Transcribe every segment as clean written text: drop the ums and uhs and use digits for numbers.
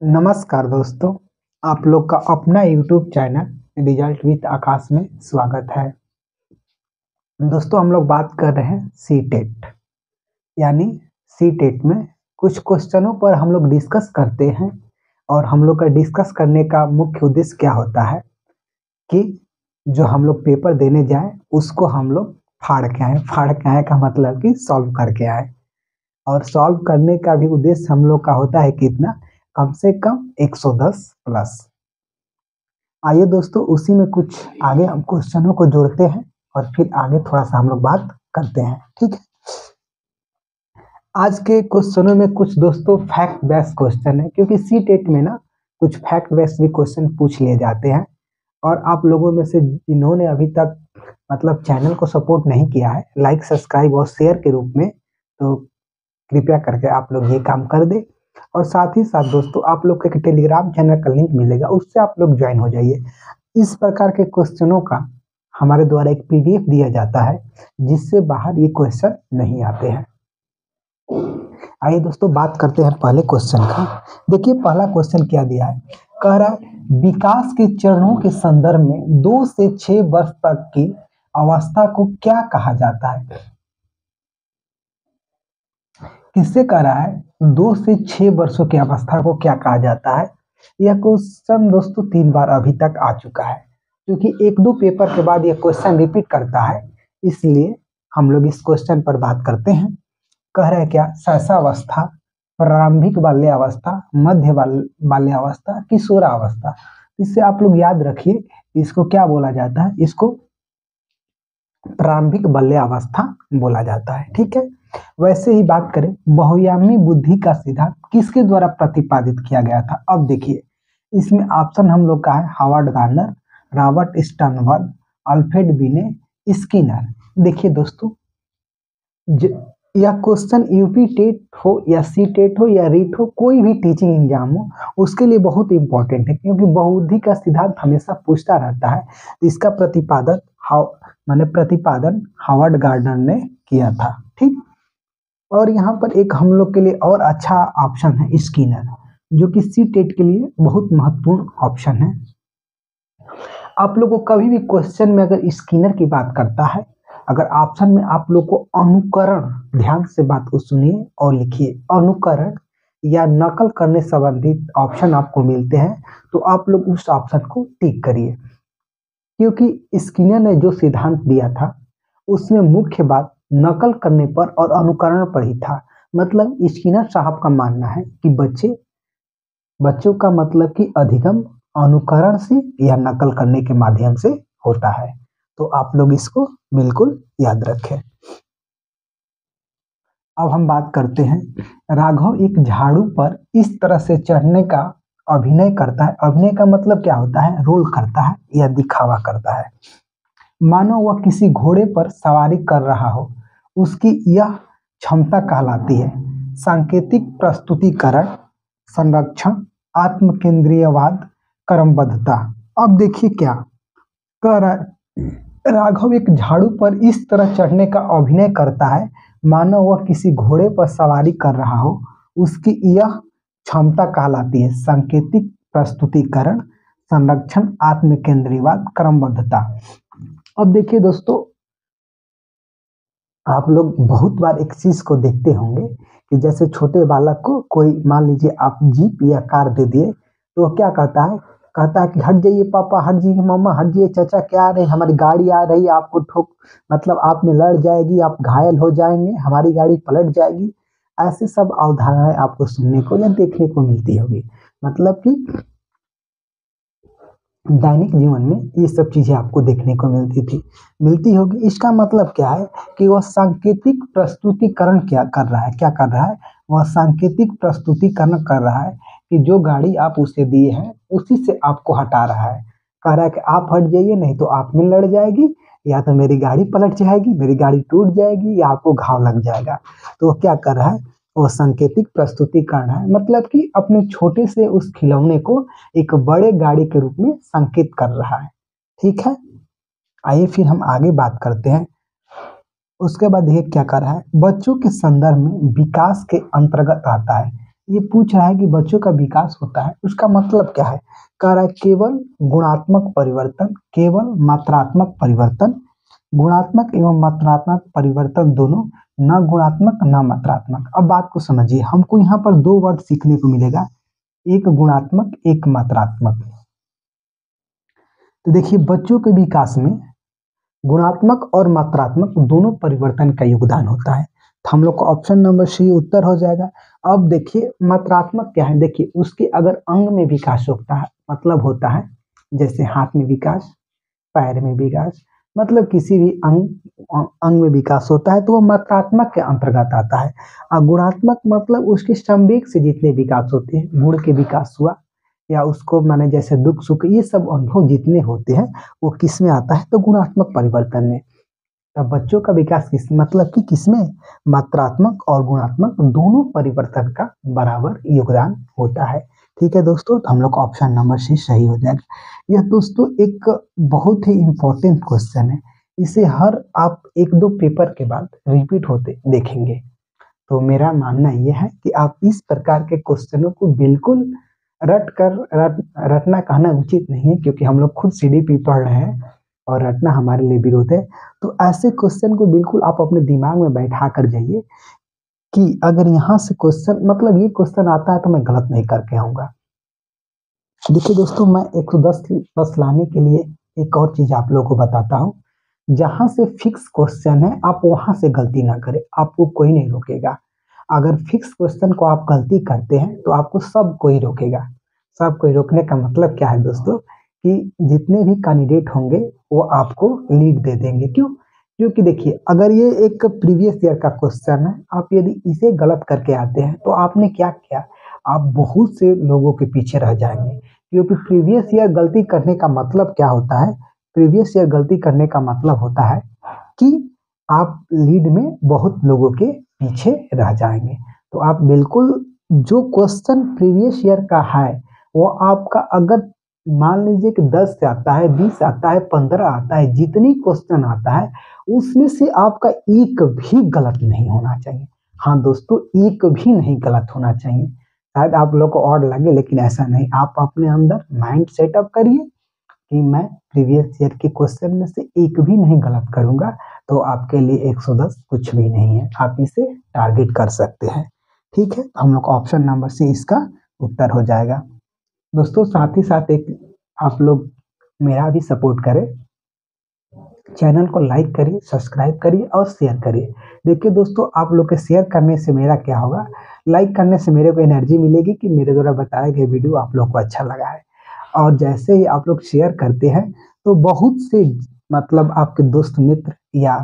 नमस्कार दोस्तों, आप लोग का अपना YouTube चैनल रिजल्ट विद आकाश में स्वागत है। दोस्तों हम लोग बात कर रहे हैं सी टेट यानी सी टेट में कुछ क्वेश्चनों पर हम लोग डिस्कस करते हैं और हम लोग का डिस्कस करने का मुख्य उद्देश्य क्या होता है कि जो हम लोग पेपर देने जाएं उसको हम लोग फाड़ के आए का मतलब कि सॉल्व करके आए। और सॉल्व करने का भी उद्देश्य हम लोग का होता है कितना, कम से कम 110 प्लस। आइए दोस्तों उसी में कुछ आगे हम क्वेश्चनों को जोड़ते हैं और फिर आगे थोड़ा सा हम लोग बात करते हैं, ठीक है। आज के क्वेश्चनों में कुछ दोस्तों फैक्ट बेस्ड क्वेश्चन है, क्योंकि सी टेट में ना कुछ फैक्ट बेस्ड भी क्वेश्चन पूछ लिए जाते हैं। और आप लोगों में से जिन्होंने अभी तक मतलब चैनल को सपोर्ट नहीं किया है लाइक सब्सक्राइब और शेयर के रूप में, तो कृपया करके आप लोग ये काम कर दे। और साथ ही साथ दोस्तों आप लोग को एक टेलीग्राम चैनल का लिंक मिलेगा, उससे आप लोग ज्वाइन हो जाइए। इस प्रकार के क्वेश्चनों का हमारे द्वारा एक पीडीएफ दिया जाता है जिससे बाहर ये क्वेश्चन नहीं आते हैं। आइए दोस्तों बात करते हैं पहले क्वेश्चन का। देखिए पहला क्वेश्चन क्या दिया है, कह रहा है विकास के चरणों के संदर्भ में 2 से 6 वर्ष तक की अवस्था को क्या कहा जाता है। किससे कह रहा है 2 से 6 वर्षों की अवस्था को क्या कहा जाता है। यह क्वेश्चन दोस्तों 3 बार अभी तक आ चुका है, क्योंकि 1-2 पेपर के बाद यह क्वेश्चन रिपीट करता है, इसलिए हम लोग इस क्वेश्चन पर बात करते हैं। कह रहा है क्या, शैशवावस्था, प्रारंभिक बाल्यावस्था, मध्य बाल्यावस्था, किशोरावस्था। इससे आप लोग याद रखिए इसको क्या बोला जाता है, इसको प्रारंभिक बाल्यावस्था बोला जाता है, ठीक है। वैसे ही बात करें बहुआयामी बुद्धि का सिद्धांत किसके द्वारा प्रतिपादित किया गया था। अब देखिए इसमें ऑप्शन हम लोग का है Harvard Garner, Robert Sternberg, Alfred बिने, स्किनर। देखिए दोस्तों यह क्वेश्चन यूपी टेट हो या सी टेट हो या रीट हो, कोई भी टीचिंग एग्जाम हो, उसके लिए बहुत इंपॉर्टेंट है, क्योंकि बहुबुद्धि का सिद्धांत हमेशा पूछता रहता है। इसका प्रतिपादन हार्वर्ड गार्डनर ने किया था, ठीक। और यहाँ पर एक हम लोग के लिए और अच्छा ऑप्शन है स्किनर, जो कि सी टेट के लिए बहुत महत्वपूर्ण ऑप्शन है। आप लोगों को कभी भी क्वेश्चन में अगर स्किनर की बात करता है, अगर ऑप्शन में आप लोग को अनुकरण, ध्यान से बात को सुनिए और लिखिए, अनुकरण या नकल करने संबंधित ऑप्शन आपको मिलते हैं, तो आप लोग उस ऑप्शन को टिक करिए, क्योंकि स्किनर ने जो सिद्धांत दिया था उसमें मुख्य बात नकल करने पर और अनुकरण पर ही था। मतलब स्किनर साहब का मानना है कि बच्चों का मतलब कि अधिगम अनुकरण से या नकल करने के माध्यम से होता है। तो आप लोग इसको बिल्कुल याद रखें। अब हम बात करते हैं, राघव एक झाड़ू पर इस तरह से चढ़ने का अभिनय करता है। अभिनय का मतलब क्या होता है, रोल करता है या दिखावा करता है। मानो वह किसी घोड़े पर सवारी कर रहा हो, उसकी यह क्षमता कहलाती है सांकेतिक प्रस्तुतिकरण, संरक्षण, आत्म केंद्रीयवाद, क्रमबद्धता। अब देखिए क्या कह रहा है, राघव एक झाड़ू पर इस तरह चढ़ने का अभिनय करता है मानो वह किसी घोड़े पर सवारी कर रहा हो, उसकी यह क्षमता कहलाती है सांकेतिक प्रस्तुतिकरण, संरक्षण, आत्म केंद्रीयवाद, क्रमबद्धता। अब देखिए दोस्तों आप लोग बहुत बार एक चीज को देखते होंगे कि जैसे छोटे बालक को कोई मान लीजिए आप जीप या कार दे दिए, तो वो क्या कहता है कि हट जाइए पापा, हट जाइए मम्मा, हट जाइए चाचा, क्या आ रहे हैं, हमारी गाड़ी आ रही है, आपको ठोक मतलब आप में लड़ जाएगी, आप घायल हो जाएंगे, हमारी गाड़ी पलट जाएगी। ऐसे सब अवधारणाएं आपको सुनने को या देखने को मिलती होगी। मतलब कि दैनिक जीवन में ये सब चीजें आपको देखने को मिलती होगी। इसका मतलब क्या है कि वह सांकेतिक प्रस्तुतिकरण क्या कर रहा है, वह सांकेतिक प्रस्तुतिकरण कर रहा है कि जो गाड़ी आप उसे दिए हैं उसी से आपको हटा रहा है। कह रहा है कि आप हट जाइए, नहीं तो आप में लड़ जाएगी, या तो मेरी गाड़ी पलट जाएगी, मेरी गाड़ी टूट जाएगी, या आपको घाव लग जाएगा। तो वो क्या कर रहा है, वो सांकेतिक प्रस्तुतिकरण है। मतलब कि अपने छोटे से उस खिलौने को एक बड़े गाड़ी के रूप में संकेत कर रहा है, ठीक है। आइए फिर हम आगे बात करते हैं। उसके बाद ये क्या कर रहा है, बच्चों के संदर्भ में विकास के अंतर्गत आता है। ये पूछ रहा है कि बच्चों का विकास होता है, उसका मतलब क्या है? कह रहा है केवल गुणात्मक परिवर्तन, केवल मात्रात्मक परिवर्तन, गुणात्मक एवं मात्रात्मक परिवर्तन दोनों, न गुणात्मक न मात्रात्मक। अब बात को समझिए, हमको यहाँ पर दो वर्ड सीखने को मिलेगा, एक गुणात्मक एक मात्रात्मक। तो देखिए बच्चों के विकास में गुणात्मक और मात्रात्मक दोनों परिवर्तन का योगदान होता है, तो हम लोग का ऑप्शन नंबर सी उत्तर हो जाएगा। अब देखिए मात्रात्मक क्या है, देखिए उसके अगर अंग में विकास होता है, मतलब होता है जैसे हाथ में विकास, पैर में विकास, मतलब किसी भी अंग में विकास होता है तो वो मात्रात्मक के अंतर्गत आता है। और गुणात्मक मतलब उसके संवेग से जितने विकास होते हैं, गुण के विकास हुआ या उसको माने जैसे दुख सुख, ये सब अनुभव जितने होते हैं वो किस में आता है? तो गुणात्मक परिवर्तन में। तब बच्चों का विकास किस मतलब कि किसमें? मात्रात्मक और गुणात्मक दोनों परिवर्तन का बराबर योगदान होता है। ठीक है दोस्तों, तो हम लोग का ऑप्शन नंबर सी सही हो जाएगा। यह दोस्तों एक बहुत ही इंपॉर्टेंट क्वेश्चन है, इसे हर आप एक दो पेपर के बाद रिपीट होते देखेंगे। तो मेरा मानना यह है कि आप इस प्रकार के क्वेश्चनों को बिल्कुल रटना कहना उचित नहीं है, क्योंकि हम लोग खुद सीडीपी पढ़ रहे हैं और रटना हमारे लिए विरोध है। तो ऐसे क्वेश्चन को बिल्कुल आप अपने दिमाग में बैठा कर जाइए कि अगर यहाँ से क्वेश्चन मतलब ये क्वेश्चन आता है तो मैं गलत नहीं करके आऊंगा। देखिए दोस्तों, मैं 110 प्लस लाने के लिए एक और चीज आप लोगों को बताता हूँ। जहां से फिक्स क्वेश्चन है आप वहां से गलती ना करें, आपको कोई नहीं रोकेगा। अगर फिक्स क्वेश्चन को आप गलती करते हैं तो आपको सब कोई रोकेगा। सब कोई रोकने का मतलब क्या है दोस्तों? कि जितने भी कैंडिडेट होंगे वो आपको लीड दे देंगे। क्यों? क्योंकि देखिए अगर ये एक प्रीवियस ईयर का क्वेश्चन है, आप यदि इसे गलत करके आते हैं तो आपने क्या किया? आप बहुत से लोगों के पीछे रह जाएंगे। क्योंकि प्रीवियस ईयर गलती करने का मतलब क्या होता है? प्रीवियस ईयर गलती करने का मतलब होता है कि आप लीड में बहुत लोगों के पीछे रह जाएंगे। तो आप बिल्कुल जो क्वेश्चन प्रीवियस ईयर का है वो आपका अगर मान लीजिए कि 10 से आता है, 20 आता है, 15 आता है, जितनी क्वेश्चन आता है उसमें से आपका एक भी गलत नहीं होना चाहिए। हाँ दोस्तों, एक भी नहीं गलत होना चाहिए। शायद आप लोग को और लगे, लेकिन ऐसा नहीं। आप अपने अंदर माइंड सेटअप करिए कि मैं प्रीवियस ईयर के क्वेश्चन में से एक भी नहीं गलत करूंगा, तो आपके लिए 110 कुछ भी नहीं है, आप इसे टारगेट कर सकते हैं। ठीक है, हम लोग ऑप्शन नंबर सी इसका उत्तर हो जाएगा। दोस्तों साथ ही साथ एक आप लोग मेरा भी सपोर्ट करें, चैनल को लाइक करिए, सब्सक्राइब करिए और शेयर करिए। देखिए दोस्तों, आप लोग के शेयर करने से मेरा क्या होगा? लाइक करने से मेरे को एनर्जी मिलेगी कि मेरे द्वारा बताए गए वीडियो आप लोग को अच्छा लगा है। और जैसे ही आप लोग शेयर करते हैं तो बहुत से मतलब आपके दोस्त मित्र या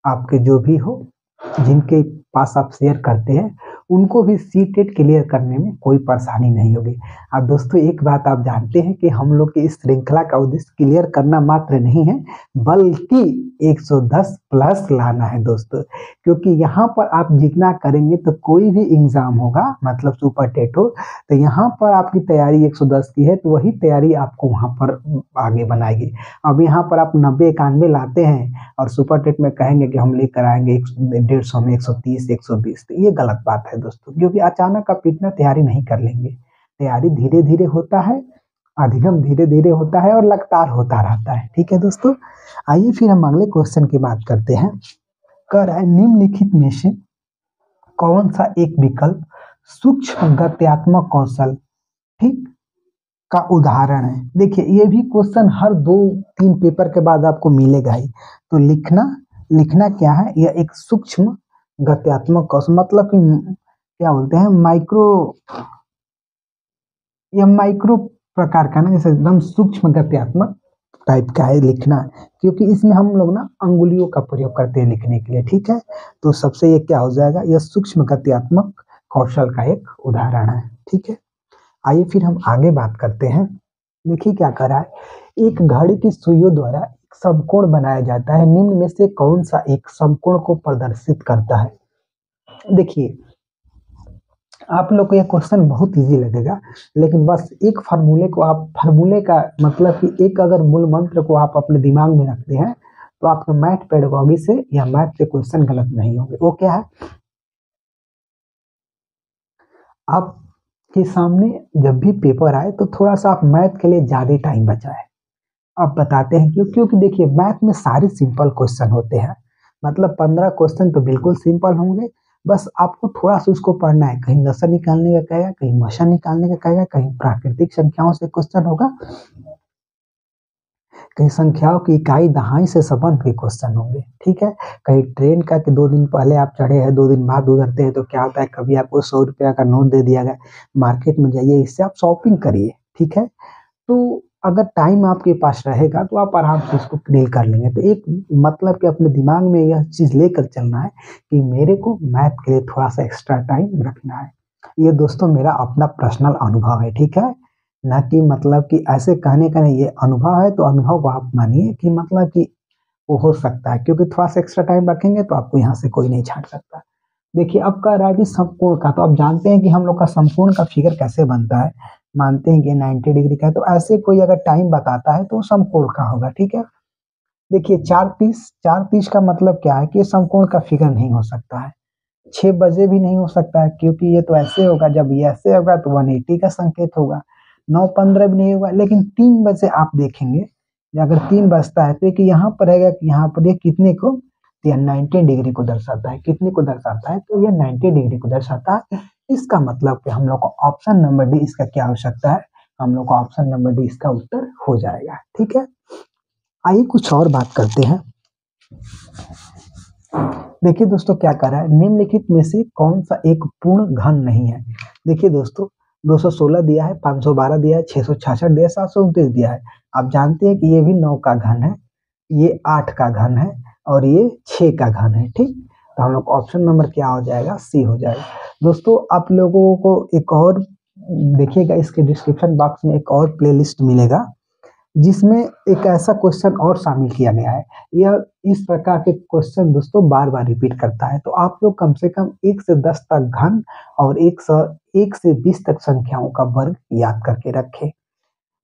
आपके जो भी हो जिनके पास आप शेयर करते हैं उनको भी सीटेट क्लियर करने में कोई परेशानी नहीं होगी। अब दोस्तों एक बात आप जानते हैं कि हम लोग की इस श्रृंखला का उद्देश्य क्लियर करना मात्र नहीं है, बल्कि 110 प्लस लाना है दोस्तों। क्योंकि यहाँ पर आप जितना करेंगे तो कोई भी एग्जाम होगा, मतलब सुपर टेट हो, तो यहाँ पर आपकी तैयारी 110 की है तो वही तैयारी आपको वहाँ पर आगे बनाएगी। अब यहाँ पर आप 90-91 लाते हैं और सुपर टेट में कहेंगे कि हम लेकर आएंगे 150 में 130 120, तो ये गलत बात है दोस्तों। क्योंकि अचानक आप इतना तैयारी नहीं कर लेंगे। तैयारी धीरे धीरे होता है, अधिगम धीरे धीरे होता है और लगातार होता रहता है। ठीक है दोस्तों, आइए फिर हम अगले क्वेश्चन की बात करते हैं। कह रहा है निम्नलिखित में से कौन सा एक विकल्प सूक्ष्म गत्यात्मक कौशल ठीक का उदाहरण है? देखिए ये भी क्वेश्चन हर 2-3 पेपर के बाद आपको मिलेगा ही। तो लिखना क्या है? यह एक सूक्ष्म गत्यात्मक कौशल मतलब कि क्या बोलते हैं यह माइक्रो प्रकार का ना, जैसे एकदम सूक्ष्म गत्यात्मक टाइप का है लिखना। क्योंकि इसमें हम लोग ना अंगुलियों का प्रयोग करते हैं लिखने के लिए। ठीक है, तो सबसे ये क्या हो जाएगा? यह सूक्ष्म गत्यात्मक कौशल का एक उदाहरण है। ठीक है, आइए फिर हम आगे बात करते हैं। देखिए क्या कर रहा है, एक घड़ी की सुइयों द्वारा एक समकोण बनाया जाता है, निम्न में से कौन सा एक समकोण को प्रदर्शित करता है? देखिए आप लोग को यह क्वेश्चन बहुत इजी लगेगा, लेकिन बस एक फार्मूले का मतलब कि एक अगर मूल मंत्र को आप अपने दिमाग में रखते हैं तो आपका मैथ पेडागोजी से या मैथ से क्वेश्चन गलत नहीं होंगे। वो क्या है? आपके सामने जब भी पेपर आए तो थोड़ा सा आप मैथ के लिए ज़्यादा टाइम बचाएं। अब बताते हैं क्यों। क्योंकि देखिए मैथ में सारे सिंपल क्वेश्चन होते हैं, मतलब 15 क्वेश्चन तो बिल्कुल सिंपल होंगे। बस आपको थोड़ा सा उसको पढ़ना है, कहीं लसन निकालने का कहेगा, कहीं मशन निकालने का कहेगा, कहीं प्राकृतिक संख्याओं से क्वेश्चन होगा, कहीं संख्याओं की इकाई दहाई से संबंध के क्वेश्चन होंगे। ठीक है, कहीं ट्रेन का कि 2 दिन पहले आप चढ़े हैं 2 दिन बाद उतरते हैं तो क्या होता है, कभी आपको 100 रुपया का नोट दे दिया गया, मार्केट में जाइए इससे आप शॉपिंग करिए। ठीक है, तो अगर टाइम आपके पास रहेगा तो आप आराम से इसको क्लियर कर लेंगे। तो एक मतलब कि अपने दिमाग में यह चीज़ लेकर चलना है कि मेरे को मैथ के लिए थोड़ा सा एक्स्ट्रा टाइम रखना है। ये दोस्तों मेरा अपना पर्सनल अनुभव है। ठीक है, ना कि मतलब कि ऐसे कहने का नहीं, ये अनुभव है तो अनुभव को आप मानिए कि मतलब कि वो हो सकता है, क्योंकि थोड़ा सा एक्स्ट्रा टाइम रखेंगे तो आपको यहाँ से कोई नहीं छांट सकता। देखिए अब कह रहा है कि समकोण का, तो आप जानते हैं कि हम लोग का समकोण का फिगर कैसे बनता है, मानते हैं कि 90 डिग्री का है, तो ऐसे कोई अगर टाइम बताता है तो वो समकोण का होगा। ठीक है, देखिए 4:30 का मतलब क्या है कि ये समकोण का फिगर नहीं हो सकता है। 6 बजे भी नहीं हो सकता है, क्योंकि ये तो ऐसे होगा, जब ये ऐसे होगा तो 180 का संकेत होगा। 9:15 भी नहीं होगा, लेकिन 3 बजे आप देखेंगे, अगर 3 बजता है तो एक यहाँ पर रहेगा कि यहाँ पर ये कितने को, यह 90 डिग्री को दर्शाता है। कितने को दर्शाता है, तो यह 90 डिग्री को दर्शाता है। इसका मतलब कि हम लोग को ऑप्शन नंबर डी इसका क्या हो सकता है, हम लोग को ऑप्शन नंबर डी इसका उत्तर हो जाएगा। ठीक है, आइए कुछ और बात करते हैं। देखिए दोस्तों क्या कर रहा है, निम्नलिखित में से कौन सा एक पूर्ण घन नहीं है। देखिए दोस्तों 216 दिया है, 512 दिया है, 666 दिया है, 729 दिया है। आप जानते हैं कि ये भी 9 का घन है, ये 8 का घन है और ये 6 का घन है। ठीक, तो हम लोग ऑप्शन नंबर क्या हो जाएगा, सी हो जाएगा। दोस्तों आप लोगों को एक और देखिएगा, इसके डिस्क्रिप्शन बॉक्स में एक और प्लेलिस्ट मिलेगा जिसमें एक ऐसा क्वेश्चन और शामिल किया गया है। यह इस प्रकार के क्वेश्चन दोस्तों बार बार रिपीट करता है, तो आप लोग कम से कम 1 से 10 तक घन और 1 से 20 तक संख्याओं का वर्ग याद करके रखें।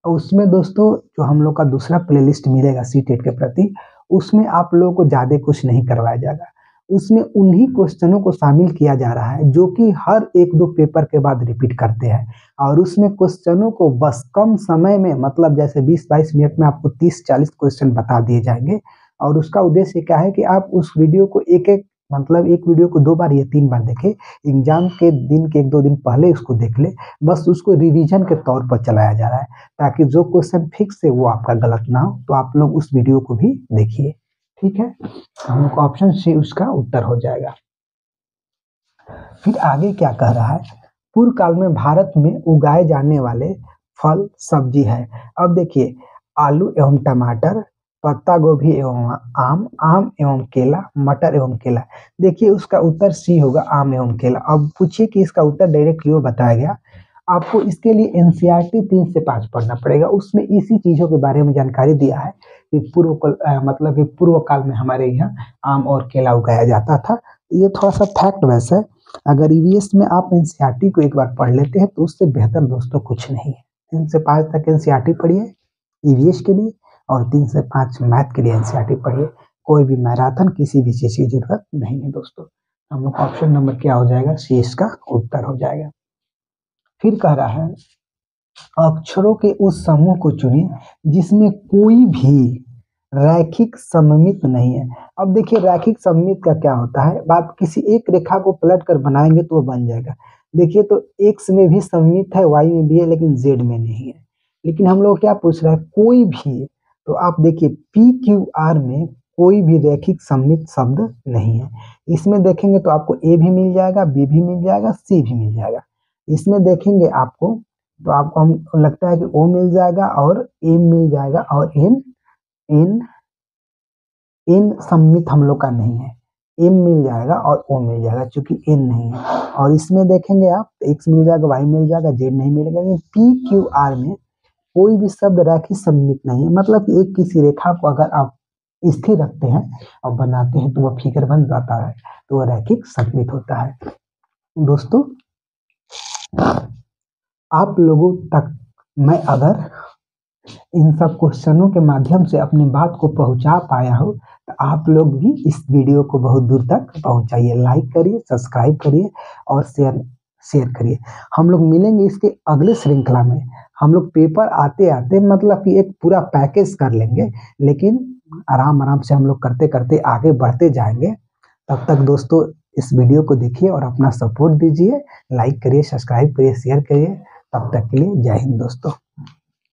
और उसमें दोस्तों जो हम लोग का दूसरा प्लेलिस्ट मिलेगा सीटेट के प्रति, उसमें आप लोगों को ज़्यादा कुछ नहीं करवाया जाएगा। उसमें उन्हीं क्वेश्चनों को शामिल किया जा रहा है जो कि हर 1-2 पेपर के बाद रिपीट करते हैं, और उसमें क्वेश्चनों को बस कम समय में, मतलब जैसे 20-22 मिनट में आपको 30-40 क्वेश्चन बता दिए जाएंगे। और उसका उद्देश्य क्या है कि आप उस वीडियो को एक वीडियो को 2 बार या 3 बार देखें, एग्जाम के दिन के 1-2 दिन पहले उसको देख ले, बस उसको रिवीजन के तौर पर चलाया जा रहा है, ताकि जो क्वेश्चन फिक्स है वो आपका गलत ना हो। तो आप लोग उस वीडियो को भी देखिए। ठीक है, हम लोग ऑप्शन सी उसका उत्तर हो जाएगा। फिर आगे क्या कह रहा है, पूर्व काल में भारत में उगाए जाने वाले फल सब्जी है। अब देखिए आलू एवं टमाटर, पत्ता गोभी एवं आम, आम एवं केला, मटर एवं केला। देखिए उसका उत्तर सी होगा, आम एवं केला। अब पूछिए कि इसका उत्तर डायरेक्ट क्यों बताया गया। आपको इसके लिए एनसीईआरटी 3 से 5 पढ़ना पड़ेगा, उसमें इसी चीजों के बारे में जानकारी दिया है कि मतलब कि पूर्व काल में हमारे यहाँ आम और केला उगाया जाता था। ये थोड़ा सा फैक्ट वैसे है, अगर ईवीएस में आप एनसीईआरटी को एक बार पढ़ लेते हैं तो उससे बेहतर दोस्तों कुछ नहीं है। 3 से 5 तक एनसीईआरटी पढ़िए ईवीएस के लिए, और 3 से 5 मैथ के लिए एनसीईआरटी पढ़िए। कोई भी मैराथन किसी भी चीज की जरूरत नहीं है दोस्तों। हम लोग ऑप्शन नंबर क्या हो जाएगा, सी इसका उत्तर हो जाएगा। फिर कह रहा है अक्षरों के उस समूह को चुनिए जिसमें कोई भी रैखिक सममित नहीं है। अब देखिए रैखिक सममित का क्या होता है, बात किसी एक रेखा को पलट कर बनाएंगे तो वो बन जाएगा। देखिए तो एक्स में भी सममित है, वाई में भी है, लेकिन जेड में नहीं है। लेकिन हम लोग क्या पूछ रहे हैं, कोई भी, तो आप देखिए पी क्यू आर में कोई भी रैखिक सममित शब्द नहीं है। इसमें देखेंगे तो आपको ए भी मिल जाएगा, बी भी मिल जाएगा, सी भी मिल जाएगा। इसमें देखेंगे आपको तो आपको हम लगता है कि ओ मिल जाएगा और एम मिल जाएगा, और एन इन इन सम्मित हम लोग का नहीं है। एम मिल जाएगा और ओ मिल जाएगा, चूंकि एन नहीं है। और इसमें देखेंगे आप एक्स मिल जाएगा, वाई मिल जाएगा, जेड नहीं मिलेगा। लेकिन पी क्यू आर में कोई भी शब्द रैखिक सममित नहीं है, मतलब कि एक किसी रेखा को अगर आप स्थिर रखते हैं और बनाते हैं तो वह फिगर बन जाता है, तो वह रैखिक सममित होता है। दोस्तों आप लोगों तक मैं अगर इन सब क्वेश्चनों के माध्यम से अपनी बात को पहुंचा पाया हो, तो आप लोग भी इस वीडियो को बहुत दूर तक पहुंचाइए। लाइक करिए, सब्सक्राइब करिए और शेयर शेयर करिए। हम लोग मिलेंगे इसके अगले श्रृंखला में। हम लोग पेपर आते आते मतलब कि एक पूरा पैकेज कर लेंगे, लेकिन आराम आराम से हम लोग करते करते आगे बढ़ते जाएंगे। तब तक दोस्तों इस वीडियो को देखिए और अपना सपोर्ट दीजिए, लाइक करिए, सब्सक्राइब करिए, शेयर करिए। तब तक के लिए जय हिंद दोस्तों।